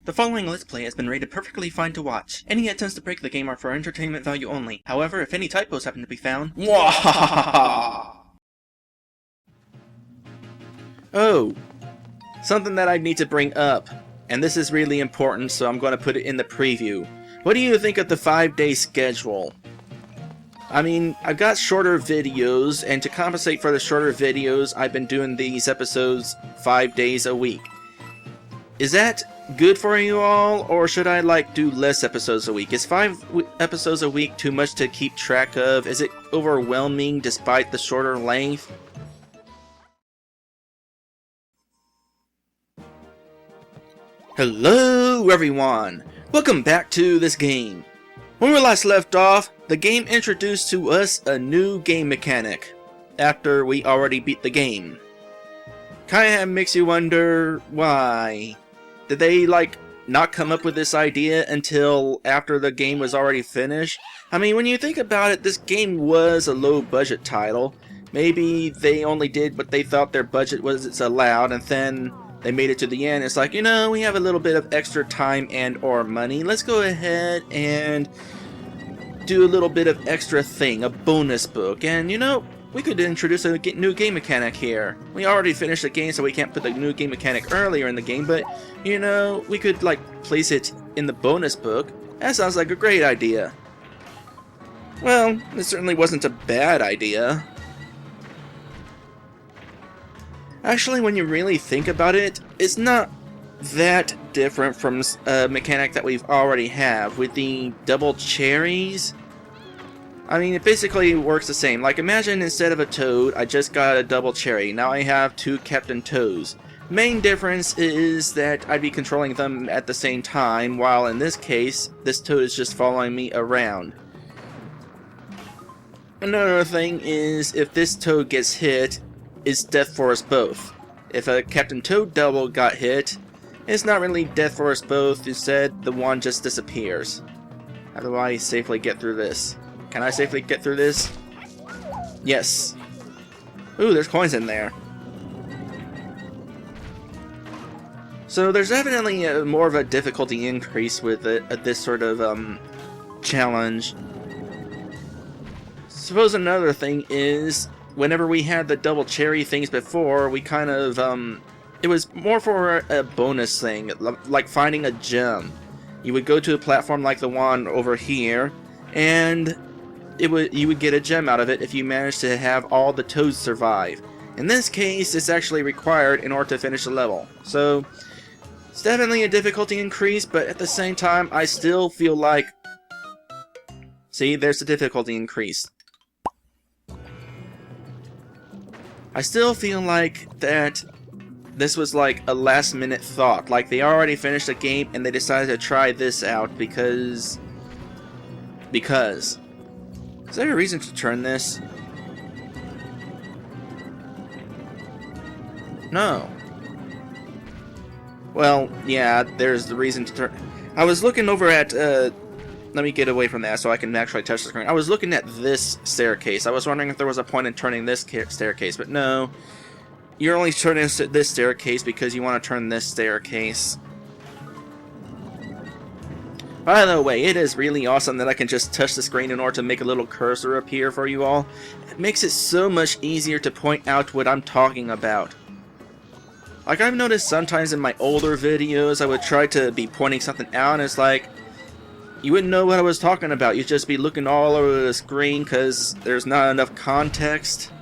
The following Let's Play has been rated perfectly fine to watch. Any attempts to break the game are for entertainment value only. However, if any typos happen to be found... Oh, something that I need to bring up, and this is really important, so I'm going to put it in the preview. What do you think of the 5-day schedule? I mean, I've got shorter videos, and to compensate for the shorter videos, I've been doing these episodes 5 days a week. Is that good for you all, or should I do less episodes a week? Is 5 episodes a week too much to keep track of? Is it overwhelming despite the shorter length? Hello everyone! Welcome back to this game. When we last left off, the game introduced to us a new game mechanic, after we already beat the game. Kinda makes you wonder why. Did they, not come up with this idea until after the game was already finished? I mean, when you think about it, this game was a low-budget title. Maybe they only did what they thought their budget was allowed, and then they made it to the end. It's like, you know, we have a little bit of extra time and or money. Let's go ahead and do a little bit of extra thing, a bonus book. And, you know, we could introduce a new game mechanic here. We already finished the game, so we can't put the new game mechanic earlier in the game, but, you know, we could, place it in the bonus book. That sounds like a great idea. Well, it certainly wasn't a bad idea. Actually, when you really think about it, it's not that different from a mechanic that we've already have with the double cherries. I mean, it basically works the same. Imagine instead of a toad, I just got a double cherry. Now I have 2 Captain Toads. Main difference is that I'd be controlling them at the same time, while in this case, this toad is just following me around. Another thing is, if this toad gets hit, it's death for us both. If a Captain Toad double got hit, it's not really death for us both. Instead, the one just disappears. How do I safely get through this? Can I safely get through this? Yes. Ooh, there's coins in there. So there's evidently more of a difficulty increase with this sort of challenge. Suppose another thing is, whenever we had the double cherry things before, we kind of it was more for a bonus thing, like finding a gem. You would go to a platform like the one over here, and you would get a gem out of it if you managed to have all the toads survive. In this case, it's actually required in order to finish the level. So, it's definitely a difficulty increase, but at the same time, I still feel like... See, there's the difficulty increase. I still feel like that this was a last-minute thought. They already finished the game and they decided to try this out because... Is there a reason to turn this? No. Well, yeah, there's the reason to turn... I was looking over at, let me get away from that so I can actually touch the screen. I was looking at this staircase. I was wondering if there was a point in turning this staircase, but no. You're only turning this staircase because you want to turn this staircase. By the way, it is really awesome that I can just touch the screen in order to make a little cursor appear for you all. It makes it so much easier to point out what I'm talking about. I've noticed sometimes in my older videos, I would try to be pointing something out and it's you wouldn't know what I was talking about. You'd just be looking all over the screen because there's not enough context.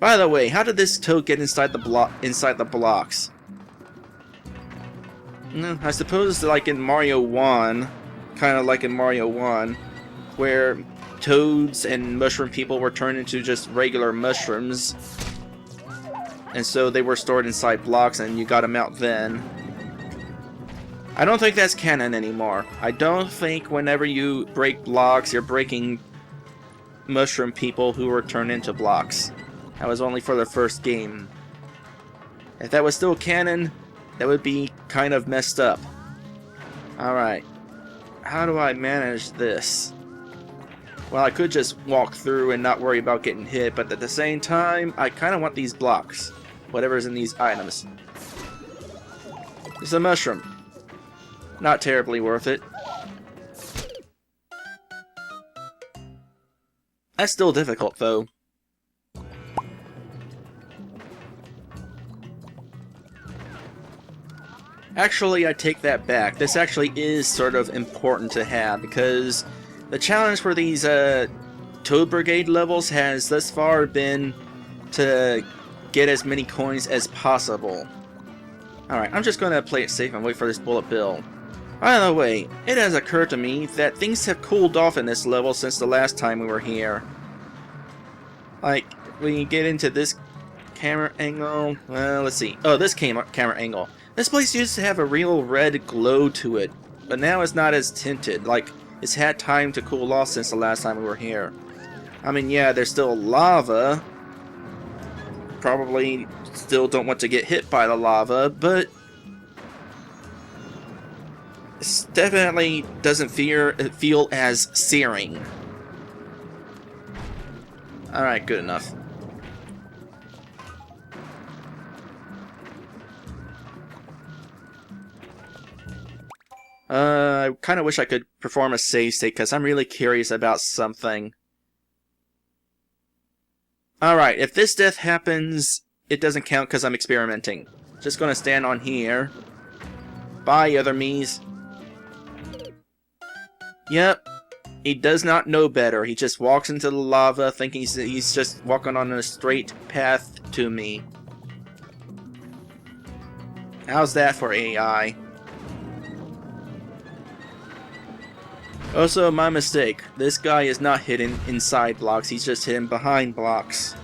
By the way, how did this toad get inside the blocks? I suppose in Mario 1, kind of like in Mario 1, where toads and mushroom people were turned into just regular mushrooms, and so they were stored inside blocks and you got them out then. I don't think that's canon anymore. I don't think whenever you break blocks, you're breaking mushroom people who were turned into blocks. That was only for the first game. If that was still canon, that would be kind of messed up. Alright. How do I manage this? Well, I could just walk through and not worry about getting hit, but at the same time, I kind of want these blocks. Whatever's in these items. It's a mushroom. Not terribly worth it. That's still difficult, though. Actually, I take that back. This actually is sort of important to have, because the challenge for these Toad Brigade levels has thus far been to get as many coins as possible. Alright, I'm just going to play it safe and wait for this bullet bill. By the way, it has occurred to me that things have cooled off in this level since the last time we were here. Like, when you get into this camera angle... Well, let's see. Oh, this camera angle. This place used to have a real red glow to it, but now it's not as tinted. Like, it's had time to cool off since the last time we were here. I mean, yeah, there's still lava. Probably still don't want to get hit by the lava, but it definitely doesn't feel as searing. Alright, good enough. I kind of wish I could perform a save state, because I'm really curious about something. Alright, if this death happens, it doesn't count because I'm experimenting. Just gonna stand on here. Bye, other me's. Yep. He does not know better. He just walks into the lava thinking he's just walking on a straight path to me. How's that for AI? Also, my mistake. This guy is not hidden inside blocks, he's just hidden behind blocks.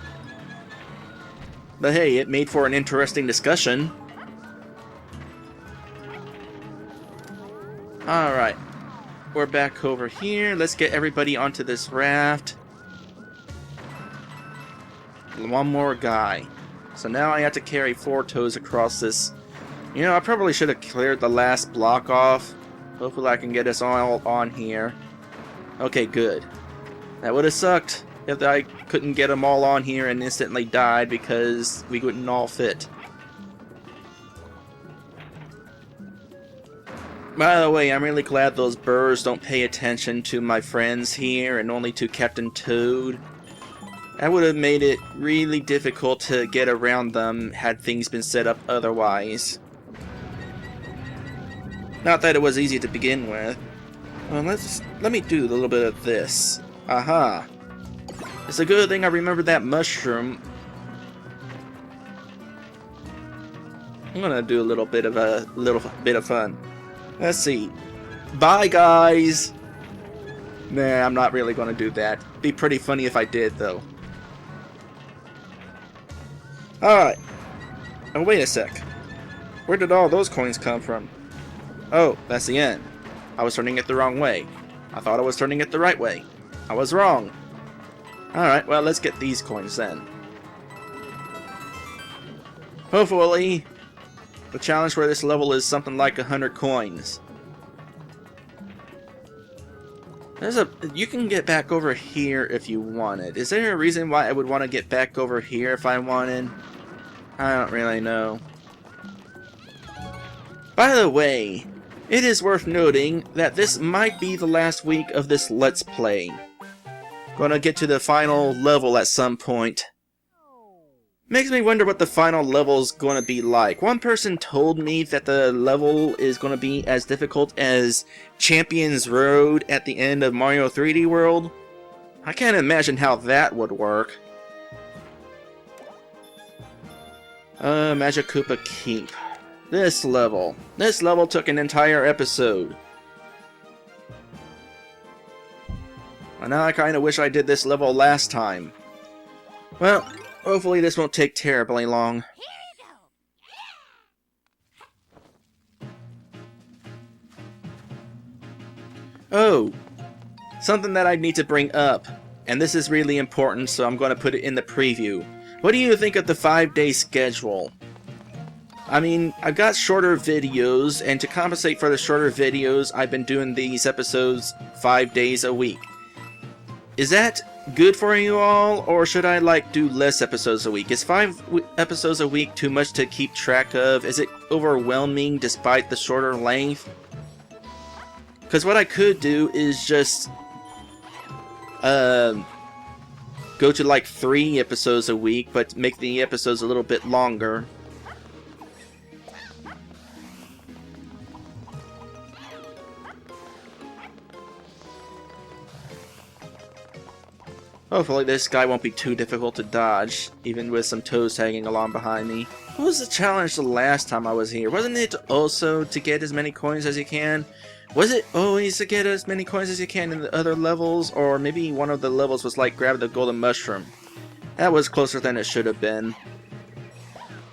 But hey, it made for an interesting discussion. Alright. We're back over here. Let's get everybody onto this raft. One more guy. So now I have to carry 4 toes across this. You know, I probably should have cleared the last block off. Hopefully I can get us all on here. Okay, good. That would have sucked if I couldn't get them all on here and instantly died because we wouldn't all fit. By the way, I'm really glad those birds don't pay attention to my friends here and only to Captain Toad. That would have made it really difficult to get around them had things been set up otherwise. Not that it was easy to begin with. Well, let me do a little bit of this. Aha. It's a good thing I remember that mushroom. I'm gonna do a little bit of fun. Let's see. Bye, guys! Nah, I'm not really gonna do that. Be pretty funny if I did, though. Alright. Oh, wait a sec. Where did all those coins come from? Oh, that's the end. I was turning it the wrong way. I thought I was turning it the right way. I was wrong. Alright, well, let's get these coins then. Hopefully, the challenge for this level is something like 100 coins. You can get back over here if you wanted. Is there a reason why I would want to get back over here if I wanted? I don't really know. By the way, it is worth noting that this might be the last week of this Let's Play. Gonna get to the final level at some point. Makes me wonder what the final level's gonna be like. One person told me that the level is gonna be as difficult as Champion's Road at the end of Mario 3D World. I can't imagine how that would work. Magic Koopa Keep. This level took an entire episode. Well, now I kinda wish I did this level last time. Well, hopefully this won't take terribly long. Oh, something that I need to bring up, and this is really important, so I'm going to put it in the preview. What do you think of the 5-day schedule? I mean, I've got shorter videos, and to compensate for the shorter videos, I've been doing these episodes 5 days a week. Is that good for you all, or should I like do less episodes a week? Is 5 episodes a week too much to keep track of? Is it overwhelming despite the shorter length? Because what I could do is just go to like 3 episodes a week, but make the episodes a little bit longer. Hopefully this guy won't be too difficult to dodge, even with some toads tagging along behind me. What was the challenge the last time I was here? Wasn't it also to get as many coins as you can? Was it always to get as many coins as you can in the other levels? Or maybe one of the levels was like grab the golden mushroom. That was closer than it should have been.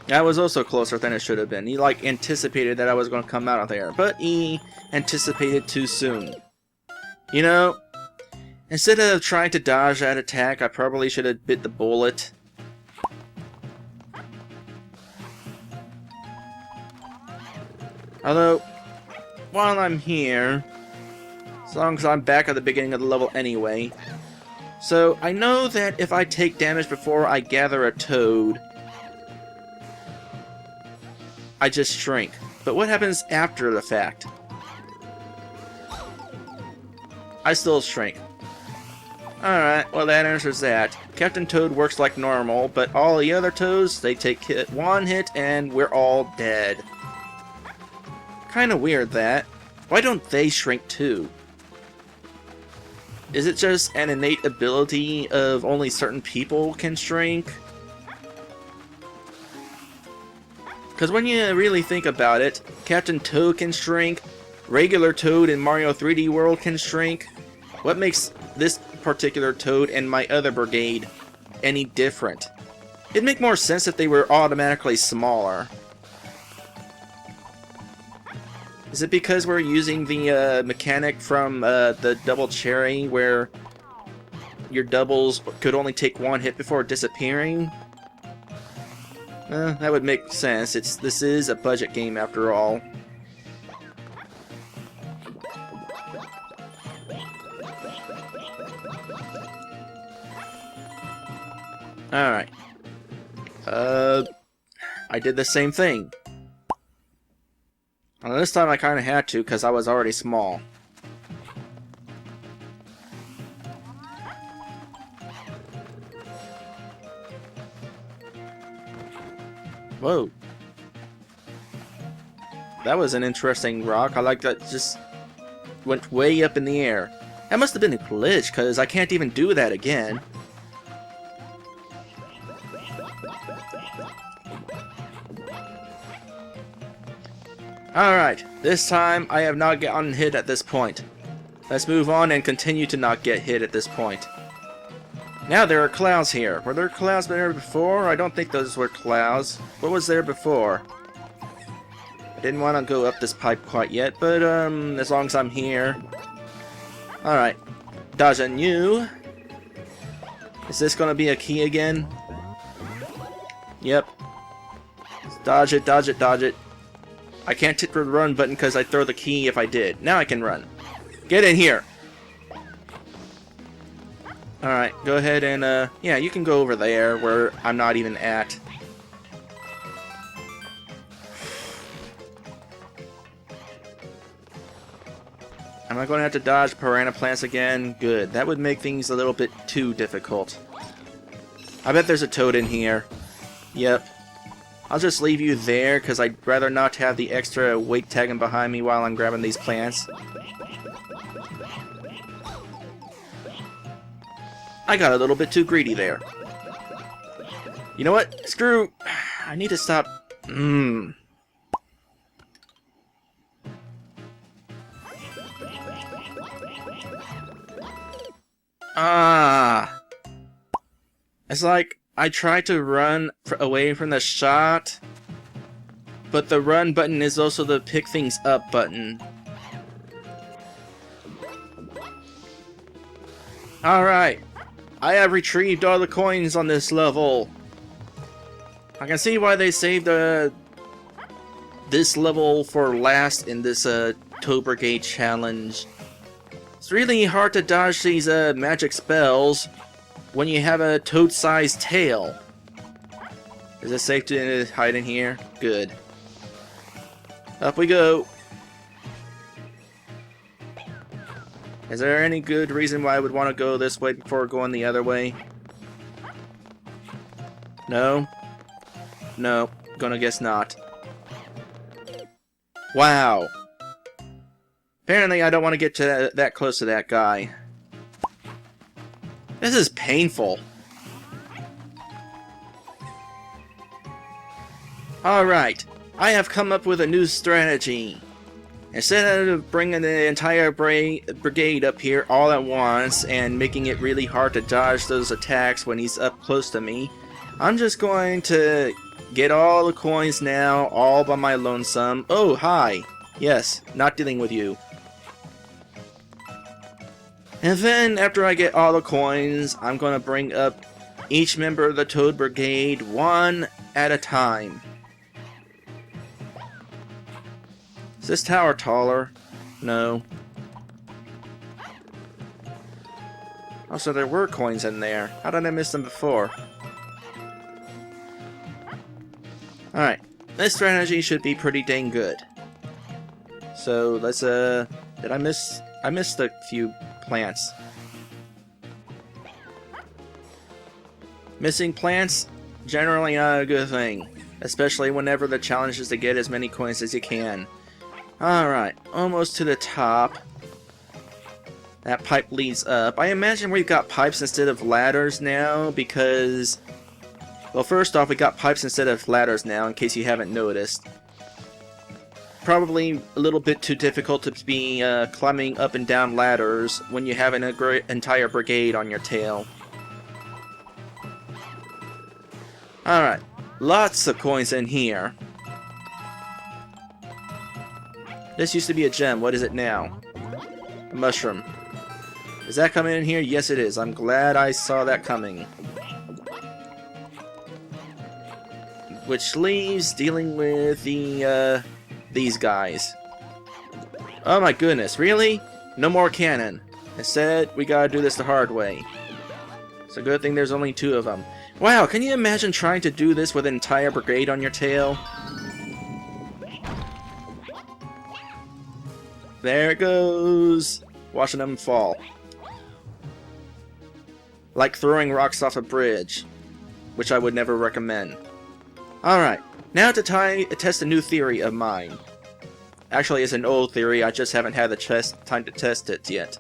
That was also closer than it should have been. He like anticipated that I was going to come out of there, but he anticipated too soon. You know, instead of trying to dodge that attack, I probably should have bit the bullet. Although, while I'm here, as long as I'm back at the beginning of the level anyway, so I know that if I take damage before I gather a toad, I just shrink. But what happens after the fact? I still shrink. Alright, well that answers that. Captain Toad works like normal, but all the other toads, they take one hit and we're all dead. Kinda weird that. Why don't they shrink too? Is it just an innate ability of only certain people can shrink? Because when you really think about it, Captain Toad can shrink, regular Toad in Mario 3D World can shrink. What makes this particular Toad and my other Brigade any different? It'd make more sense if they were automatically smaller. Is it because we're using the mechanic from the Double Cherry where your doubles could only take one hit before disappearing? That would make sense. This is a budget game after all. Alright. I did the same thing. Well, this time I kinda had to, because I was already small. Whoa. That was an interesting rock. I like that it just went way up in the air. That must have been a glitch, because I can't even do that again. Alright, this time I have not gotten hit at this point. Let's move on and continue to not get hit at this point. Now there are clouds here. Were there clouds there before? I don't think those were clouds. What was there before? I didn't want to go up this pipe quite yet, but as long as I'm here. Alright, dodge on you. Is this going to be a key again? Yep. Dodge it, dodge it, dodge it. I can't hit the run button because I'd throw the key if I did. Now I can run. Get in here! Alright, go ahead and, yeah, you can go over there where I'm not even at. Am I going to have to dodge piranha plants again? Good. That would make things a little bit too difficult. I bet there's a toad in here. Yep. I'll just leave you there, because I'd rather not have the extra weight tagging behind me while I'm grabbing these plants. I got a little bit too greedy there. You know what? Screw... I need to stop... It's like... I tried to run away from the shot, but the run button is also the pick things up button. Alright, I have retrieved all the coins on this level. I can see why they saved this level for last in this Toad Brigade challenge. It's really hard to dodge these magic spells. when you have a toad-sized tail. Is it safe to hide in here? Good. Up we go. Is there any good reason why I would want to go this way before going the other way? No? No. Gonna guess not. Wow. Apparently I don't want to get to that close to that guy. This is painful. Alright. I have come up with a new strategy. Instead of bringing the entire brigade up here all at once and making it really hard to dodge those attacks when he's up close to me, I'm just going to get all the coins now, all by my lonesome. Oh, hi. Yes, not dealing with you. And then, after I get all the coins, I'm going to bring up each member of the Toad Brigade one at a time. Is this tower taller? No. Oh, so there were coins in there. How did I miss them before? Alright. This strategy should be pretty dang good. So, let's, did I miss... I missed a few plants. Missing plants? Generally not a good thing. Especially whenever the challenge is to get as many coins as you can. Alright, almost to the top. That pipe leads up. I imagine we've got pipes instead of ladders now because... Well, first off, we got pipes instead of ladders now, in case you haven't noticed. Probably a little bit too difficult to be climbing up and down ladders when you have an entire brigade on your tail. Alright, lots of coins in here. This used to be a gem. What is it now? A mushroom. Is that coming in here? Yes, it is. I'm glad I saw that coming. Which leaves dealing with the, these guys. Oh my goodness, really? No more cannon. Instead, we gotta do this the hard way. It's a good thing there's only 2 of them. Wow, can you imagine trying to do this with an entire brigade on your tail? There it goes! Watching them fall. Like throwing rocks off a bridge. Which I would never recommend. Alright, now to test a new theory of mine. Actually, it's an old theory, I just haven't had the time to test it yet.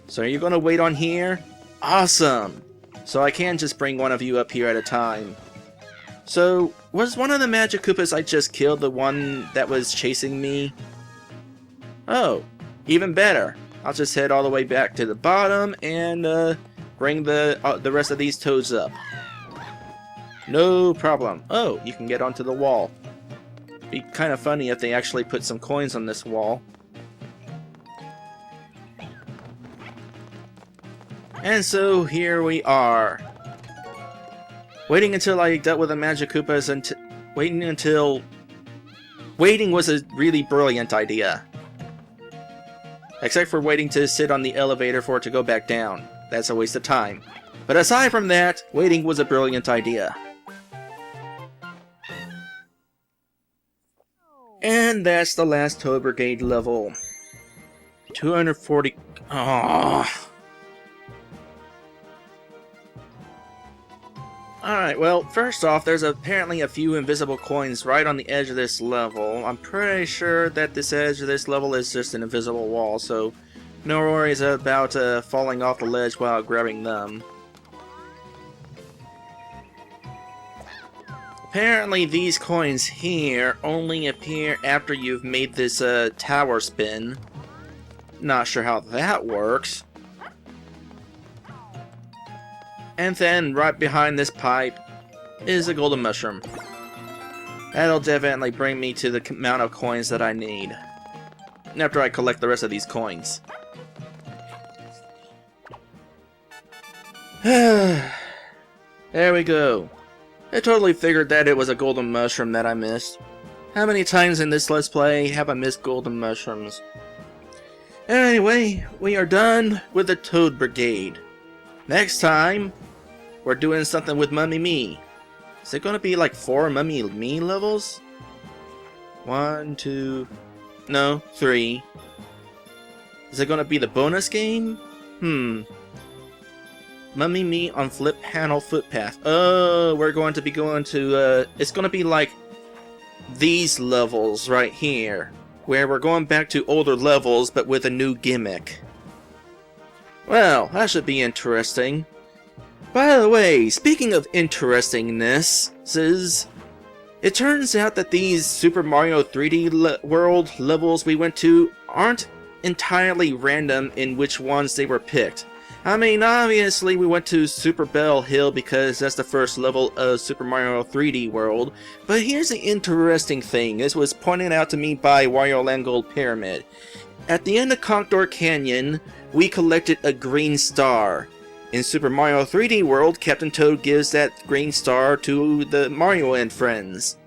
So are you gonna wait on here? Awesome! So I can just bring one of you up here at a time. So, was one of the Magic Koopas I just killed the one that was chasing me? Oh, even better. I'll just head all the way back to the bottom and bring the rest of these toads up. No problem. Oh, you can get onto the wall. Be kind of funny if they actually put some coins on this wall. And so here we are. Waiting until I dealt with the Magic Koopas and waiting was a really brilliant idea. Except for waiting to sit on the elevator for it to go back down. That's a waste of time. But aside from that, waiting was a brilliant idea. And that's the last Toad Brigade level. 240... Oh. Alright, well, first off, there's apparently a few invisible coins right on the edge of this level. I'm pretty sure that this edge of this level is just an invisible wall, so no worries about falling off the ledge while grabbing them. Apparently these coins here only appear after you've made this tower spin. Not sure how that works. And then, right behind this pipe, is a golden mushroom. That'll definitely bring me to the amount of coins that I need. After I collect the rest of these coins. There we go. I totally figured that it was a golden mushroom that I missed. How many times in this Let's Play have I missed golden mushrooms? Anyway, we are done with the Toad Brigade. Next time, we're doing something with Mummy Me. Is it gonna be like 4 Mummy Me levels? 1, 2... No, 3. Is it gonna be the bonus game? Mummy Me on Flip Panel Footpath. Oh, we're going to be going to, it's gonna be like these levels right here, where we're going back to older levels, but with a new gimmick. Well, that should be interesting. By the way, speaking of interestingness, it turns out that these Super Mario 3D World levels we went to aren't entirely random in which ones they were picked. I mean, obviously we went to Super Bell Hill because that's the first level of Super Mario 3D World, but here's the interesting thing. This was pointed out to me by Wario Land Gold Pyramid. At the end of Contour Canyon, we collected a green star. In Super Mario 3D World, Captain Toad gives that green star to the Mario and friends.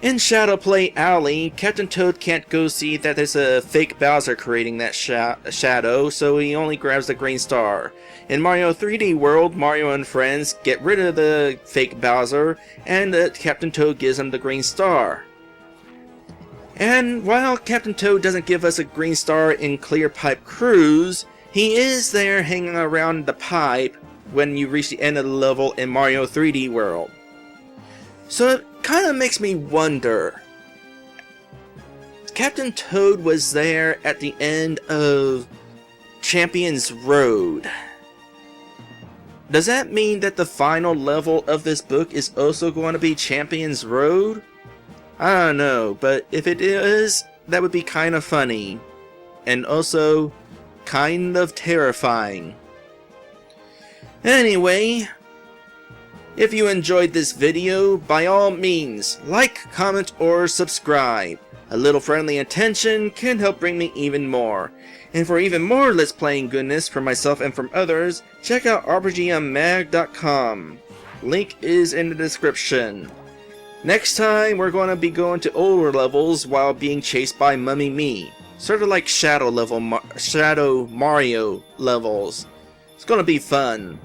In Shadow Play Alley, Captain Toad can't go see that there's a fake Bowser creating that shadow, so he only grabs the green star. In Mario 3D World, Mario and friends get rid of the fake Bowser, and Captain Toad gives him the green star. And while Captain Toad doesn't give us a green star in Clear Pipe Cruise, he is there hanging around the pipe when you reach the end of the level in Mario 3D World. So it kind of makes me wonder, Captain Toad was there at the end of Champion's Road. Does that mean that the final level of this book is also going to be Champion's Road? I don't know, but if it is, that would be kind of funny. And also kind of terrifying. Anyway, if you enjoyed this video, by all means, like, comment, or subscribe. A little friendly attention can help bring me even more. And for even more Let's Playing goodness from myself and from others, check out RPGMmag.com. Link is in the description. Next time, we're going to be going to older levels while being chased by Mummy Me. Sort of like Shadow Mario levels. It's going to be fun.